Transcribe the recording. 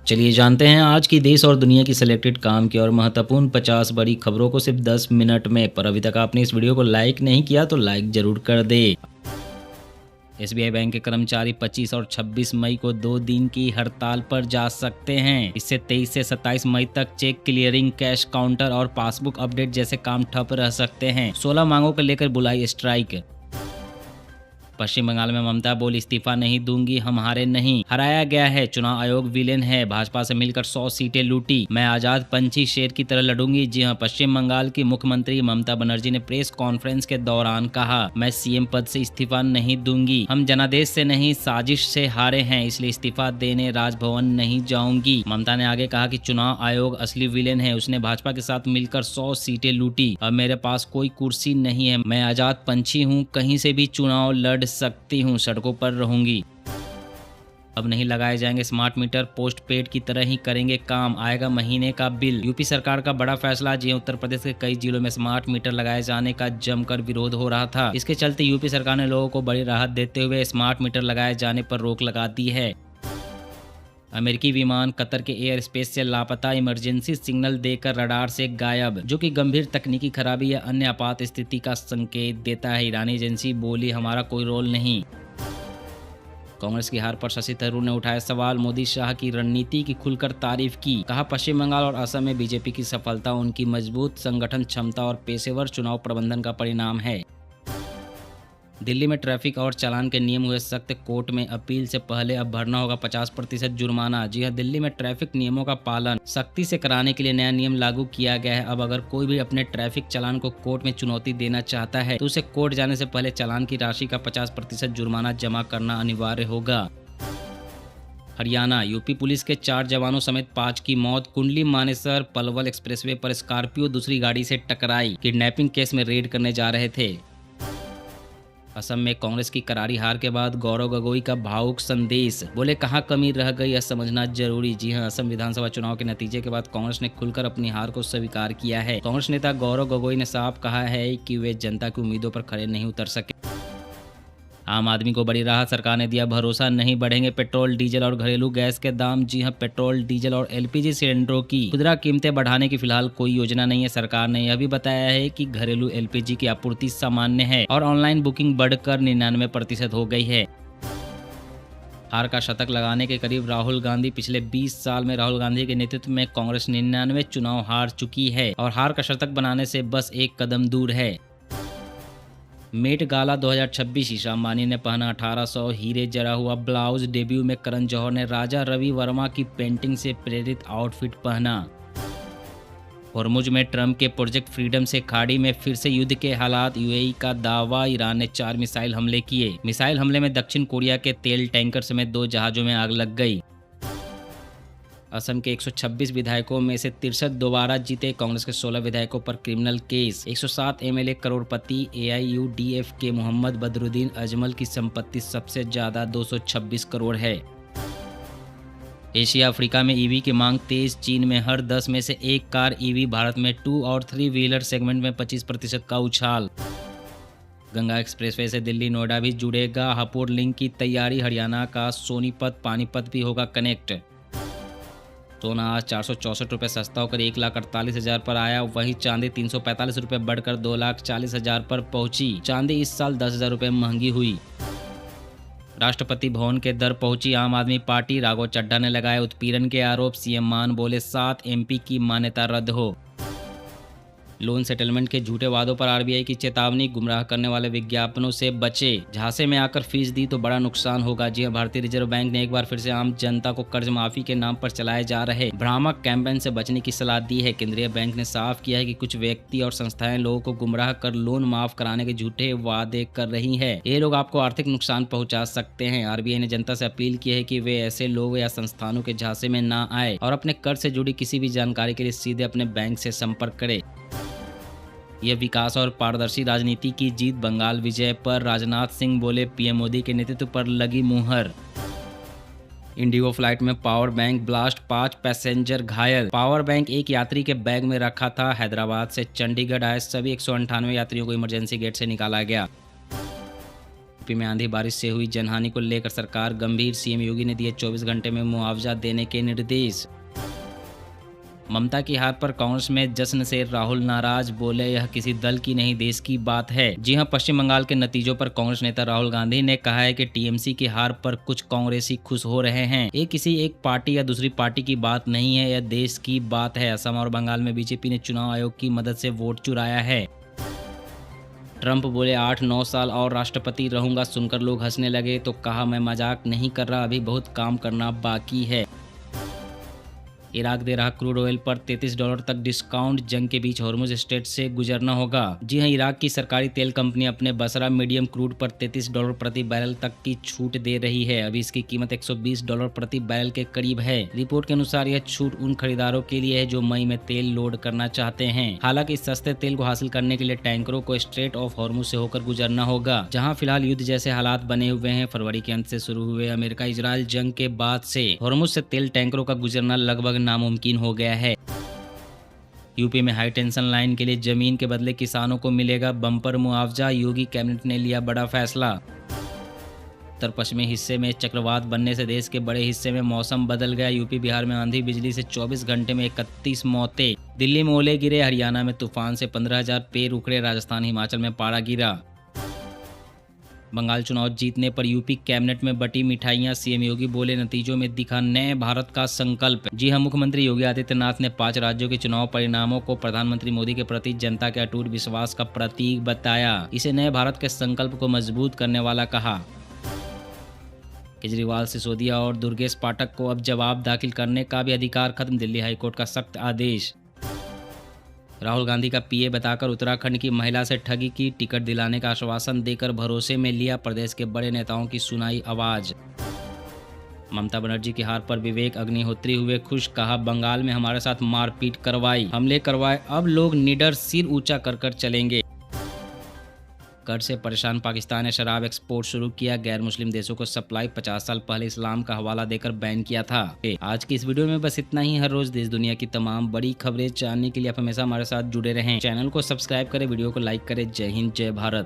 चलिए जानते हैं आज की देश और दुनिया की सिलेक्टेड काम की और महत्वपूर्ण 50 बड़ी खबरों को सिर्फ 10 मिनट में। पर अभी तक आपने इस वीडियो को लाइक नहीं किया तो लाइक जरूर कर दे। एसबीआई बैंक के कर्मचारी 25 और 26 मई को 2 दिन की हड़ताल पर जा सकते हैं। इससे 23 से 27 मई तक चेक क्लियरिंग, कैश काउंटर और पासबुक अपडेट जैसे काम ठप रह सकते हैं। 16 मांगों को लेकर बुलाई स्ट्राइक। पश्चिम बंगाल में ममता बोली, इस्तीफा नहीं दूंगी, हम हारे नहीं, हराया गया है, चुनाव आयोग विलेन है, भाजपा से मिलकर 100 सीटें लूटी, मैं आजाद पंछी शेर की तरह लड़ूंगी। जी हां, पश्चिम बंगाल की मुख्यमंत्री ममता बनर्जी ने प्रेस कॉन्फ्रेंस के दौरान कहा, मैं सीएम पद से इस्तीफा नहीं दूंगी, हम जनादेश से नहीं साजिश से हारे हैं, इसलिए इस्तीफा देने राजभवन नहीं जाऊंगी। ममता ने आगे कहा कि चुनाव आयोग असली विलेन है, उसने भाजपा के साथ मिलकर 100 सीटें लूटी, अब मेरे पास कोई कुर्सी नहीं है, मैं आजाद पंछी हूँ, कहीं से भी चुनाव लड़ सकती हूँ, सड़कों पर रहूंगी। अब नहीं लगाए जाएंगे स्मार्ट मीटर, पोस्ट पेड की तरह ही करेंगे काम, आएगा महीने का बिल। यूपी सरकार का बड़ा फैसला। जी उत्तर प्रदेश के कई जिलों में स्मार्ट मीटर लगाए जाने का जमकर विरोध हो रहा था। इसके चलते यूपी सरकार ने लोगों को बड़ी राहत देते हुए स्मार्ट मीटर लगाए जाने पर रोक लगा दी है। अमेरिकी विमान कतर के एयर स्पेस से लापता, इमरजेंसी सिग्नल देकर रडार से गायब, जो कि गंभीर तकनीकी खराबी या अन्य आपात स्थिति का संकेत देता है। ईरानी एजेंसी बोली, हमारा कोई रोल नहीं। कांग्रेस की हार पर शशि थरूर ने उठाया सवाल, मोदी शाह की रणनीति की खुलकर तारीफ की, कहा पश्चिम बंगाल और असम में बीजेपी की सफलता उनकी मजबूत संगठन क्षमता और पेशेवर चुनाव प्रबंधन का परिणाम है। दिल्ली में ट्रैफिक और चालान के नियम हुए सख्त, कोर्ट में अपील से पहले अब भरना होगा 50% जुर्माना। जी हां, दिल्ली में ट्रैफिक नियमों का पालन सख्ती से कराने के लिए नया नियम लागू किया गया है। अब अगर कोई भी अपने ट्रैफिक चालान को कोर्ट में चुनौती देना चाहता है तो उसे कोर्ट जाने से पहले चालान की राशि का 50% जुर्माना जमा करना अनिवार्य होगा। हरियाणा, यूपी पुलिस के 4 जवानों समेत 5 की मौत, कुंडली मानेसर पलवल एक्सप्रेसवे पर स्कॉर्पियो दूसरी गाड़ी से टकराई, किडनैपिंग केस में रेड करने जा रहे थे। असम में कांग्रेस की करारी हार के बाद गौरव गोगोई का भावुक संदेश, बोले कहां कमी रह गई यह समझना जरूरी। जी हां, असम विधानसभा चुनाव के नतीजे के बाद कांग्रेस ने खुलकर अपनी हार को स्वीकार किया है। कांग्रेस नेता गौरव गोगोई ने साफ कहा है कि वे जनता की उम्मीदों पर खरे नहीं उतर सके। आम आदमी को बड़ी राहत, सरकार ने दिया भरोसा, नहीं बढ़ेंगे पेट्रोल डीजल और घरेलू गैस के दाम। जी हां, पेट्रोल डीजल और एलपीजी सिलेंडरों की खुदरा कीमतें बढ़ाने की फिलहाल कोई योजना नहीं है। सरकार ने यह भी बताया है कि घरेलू एलपीजी की आपूर्ति सामान्य है और ऑनलाइन बुकिंग बढ़कर 99% हो गई है। हार का शतक लगाने के करीब राहुल गांधी, पिछले 20 साल में राहुल गांधी के नेतृत्व में कांग्रेस 99 चुनाव हार चुकी है और हार का शतक बनाने से बस एक कदम दूर है। मेट गाला 2026, ईशा अंबानी ने पहना 1800 हीरे जरा हुआ ब्लाउज, डेब्यू में करण जौहर ने राजा रवि वर्मा की पेंटिंग से प्रेरित आउटफिट पहना। होर्मुज में ट्रंप के प्रोजेक्ट फ्रीडम से खाड़ी में फिर से युद्ध के हालात, यूएई का दावा, ईरान ने 4 मिसाइल हमले किए। मिसाइल हमले में दक्षिण कोरिया के तेल टैंकर समेत 2 जहाजों में आग लग गई। असम के 126 विधायकों में से 63 दोबारा जीते, कांग्रेस के 16 विधायकों पर क्रिमिनल केस। 107 एमएलए करोड़पति, एआईयूडीएफ के मोहम्मद बदरुद्दीन अजमल की संपत्ति सबसे ज्यादा 226 करोड़ है। एशिया अफ्रीका में ईवी की मांग तेज, चीन में हर 10 में से 1 कार ईवी, भारत में 2 और 3 व्हीलर सेगमेंट में 25% का उछाल। गंगा एक्सप्रेसवे से दिल्ली नोएडा भी जुड़ेगा, हापुड़ लिंक की तैयारी, हरियाणा का सोनीपत पानीपत भी होगा कनेक्ट। सोना आज 464 रुपये सस्ता होकर 1,48,000 पर आया, वहीं चांदी 345 रुपये बढ़कर 2,40,000 पर पहुंची। चांदी इस साल 10,000 रुपये महंगी हुई। राष्ट्रपति भवन के दर पहुंची आम आदमी पार्टी, राघव चड्ढा ने लगाए उत्पीड़न के आरोप, सीएम मान बोले 7 एमपी की मान्यता रद्द हो। लोन सेटलमेंट के झूठे वादों पर आरबीआई की चेतावनी, गुमराह करने वाले विज्ञापनों से बचे, झांसे में आकर फीस दी तो बड़ा नुकसान होगा। जी हां, भारतीय रिजर्व बैंक ने एक बार फिर से आम जनता को कर्ज माफी के नाम पर चलाए जा रहे भ्रामक कैंपेन से बचने की सलाह दी है। केंद्रीय बैंक ने साफ किया है कि कुछ व्यक्ति और संस्थाएं लोगों को गुमराह कर लोन माफ कराने के झूठे वादे कर रही है। ये लोग आपको आर्थिक नुकसान पहुंचा सकते हैं। आरबीआई ने जनता से अपील की है कि वे ऐसे लोग या संस्थानों के झांसे में ना आए और अपने कर्ज से जुड़ी किसी भी जानकारी के लिए सीधे अपने बैंक से संपर्क करें। यह विकास और पारदर्शी राजनीति की जीत, बंगाल विजय पर राजनाथ सिंह बोले, पीएम मोदी के नेतृत्व पर लगी मुहर। इंडिगो फ्लाइट में पावर बैंक ब्लास्ट, 5 पैसेंजर घायल। पावर बैंक एक यात्री के बैग में रखा था। हैदराबाद से चंडीगढ़ आए सभी 198 यात्रियों को इमरजेंसी गेट से निकाला गया। यूपी में आंधी बारिश से हुई जनहानि को लेकर सरकार गंभीर, सीएम योगी ने दिए 24 घंटे में मुआवजा देने के निर्देश। ममता की हार पर कांग्रेस में जश्न से राहुल नाराज, बोले यह किसी दल की नहीं देश की बात है। जी हां, पश्चिम बंगाल के नतीजों पर कांग्रेस नेता राहुल गांधी ने कहा है कि टीएमसी की हार पर कुछ कांग्रेसी खुश हो रहे हैं। ये किसी एक पार्टी या दूसरी पार्टी की बात नहीं है, यह देश की बात है। असम और बंगाल में बीजेपी ने चुनाव आयोग की मदद से वोट चुराया है। ट्रंप बोले 8-9 साल और राष्ट्रपति रहूंगा, सुनकर लोग हंसने लगे तो कहा मैं मजाक नहीं कर रहा, अभी बहुत काम करना बाकी है। इराक दे रहा क्रूड ऑयल पर $33 तक डिस्काउंट, जंग के बीच हॉर्मुज स्ट्रेट से गुजरना होगा। जी हां, इराक की सरकारी तेल कंपनी अपने बसरा मीडियम क्रूड पर $33 प्रति बैरल तक की छूट दे रही है। अभी इसकी कीमत $120 प्रति बैरल के करीब है। रिपोर्ट के अनुसार यह छूट उन खरीदारों के लिए है जो मई में तेल लोड करना चाहते हैं। हालांकि इस सस्ते तेल को हासिल करने के लिए टैंकरों को स्ट्रेट ऑफ हॉर्मुज से होकर गुजरना होगा, जहाँ फिलहाल युद्ध जैसे हालात बने हुए हैं। फरवरी के अंत से शुरू हुए अमेरिका इजराइल जंग के बाद से हॉर्मुज से तेल टैंकरों का गुजरना लगभग नामुमकिन हो गया है। यूपी में हाई टेंशन लाइन के लिए जमीन के बदले किसानों को मिलेगा बम्पर मुआवजा, योगी कैबिनेट ने लिया बड़ा फैसला। उत्तर पश्चिमी हिस्से में चक्रवात बनने से देश के बड़े हिस्से में मौसम बदल गया। यूपी बिहार में आंधी बिजली से 24 घंटे में 31 मौतें, दिल्ली में ओले गिरे, हरियाणा में तूफान से 15,000 पेड़ उखड़े, राजस्थान हिमाचल में पारा गिरा। बंगाल चुनाव जीतने पर यूपी कैबिनेट में बटी मिठाइयां, सीएम योगी बोले नतीजों में दिखा नए भारत का संकल्प। जी हां, मुख्यमंत्री योगी आदित्यनाथ ने 5 राज्यों के चुनाव परिणामों को प्रधानमंत्री मोदी के प्रति जनता के अटूट विश्वास का प्रतीक बताया। इसे नए भारत के संकल्प को मजबूत करने वाला कहा। केजरीवाल, सिसोदिया और दुर्गेश पाठक को अब जवाब दाखिल करने का भी अधिकार खत्म, दिल्ली हाईकोर्ट का सख्त आदेश। राहुल गांधी का पीए बताकर उत्तराखंड की महिला से ठगी की, टिकट दिलाने का आश्वासन देकर भरोसे में लिया, प्रदेश के बड़े नेताओं की सुनाई आवाज। ममता बनर्जी की हार पर विवेक अग्निहोत्री हुए खुश, कहा बंगाल में हमारे साथ मारपीट करवाई, हमले करवाए, अब लोग निडर सिर ऊंचा कर चलेंगे। कर से परेशान पाकिस्तान ने शराब एक्सपोर्ट शुरू किया, गैर मुस्लिम देशों को सप्लाई 50 साल पहले इस्लाम का हवाला देकर बैन किया था। आज की इस वीडियो में बस इतना ही। हर रोज देश दुनिया की तमाम बड़ी खबरें जानने के लिए आप हमेशा हमारे साथ जुड़े रहें। चैनल को सब्सक्राइब करें, वीडियो को लाइक करें। जय हिंद, जय भारत।